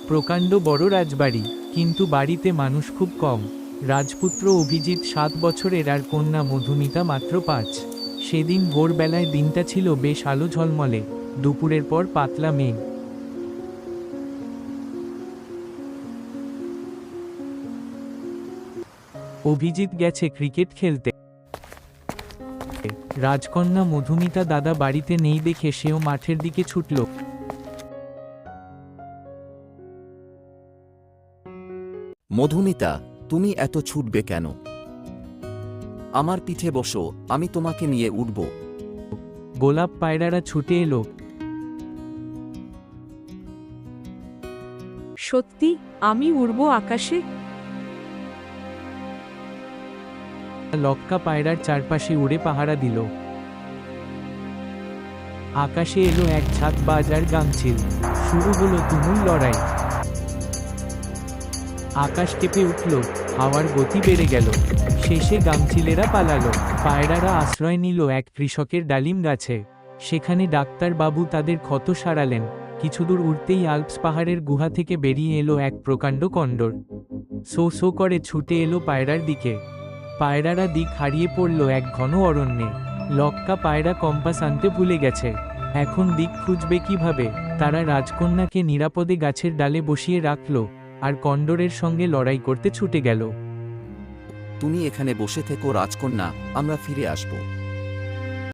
প্রকাণ্ড বড় রাজবাড়ি, কিন্তু বাড়িতে মানুষ খুব কম। রাজপুত্র অভিজিৎ 7 বছরের আর কন্যা মধুমিতা মাত্র 5। সেদিন ভোরবেলায় দিনটা ছিল বেশ আলো ঝলমলে, দুপুরের পর পাতলা মেঘ। অভিজিৎ গেছে ক্রিকেট খেলতে। রাজকন্যা মধুমিতা দাদা বাড়িতে নেই দেখে সেও মাঠের দিকে ছুটল। মধুমিতা, তুমি এত ছুটবে কেন? আমার পিঠে বসো, আমি তোমাকে নিয়ে উঠব। গোলাপ পায়রারা ছুটে এলো। সত্যি আমি উড়ব আকাশে? লক্কা পায়রার চারপাশে উড়ে পাহারা দিল। আকাশে এলো এক ছাদবাজ আর গাংচিল। শুরু হলো তুমুল লড়াই। আকাশ কেঁপে উঠল, হাওয়ার গতি বেড়ে গেল। শেষে গাংচিলেরা পালালো। পায়রারা আশ্রয় নিল এক কৃষকের ডালিম গাছে। সেখানে ডাক্তার বাবু তাদের ক্ষত সারালেন। কিছুদূর উঠতেই আল্পস পাহাড়ের গুহা থেকে বেরিয়ে এলো এক প্রকাণ্ড কন্ডর। সো সো করে ছুটে এলো পায়রার দিকে। পায়রারা দিক হারিয়ে পড়ল এক ঘন অরণ্যে। লক্কা পায়রা কম্পাস আনতে ভুলে গেছে। এখন দিক খুঁজবে কিভাবে? তারা রাজকন্যাকে নিরাপদে গাছের ডালে বসিয়ে রাখল, আর কন্ডরের সঙ্গে লড়াই করতে ছুটে গেল। তুমি এখানে বসে থেকো রাজকন্যা, আমরা ফিরে আসব।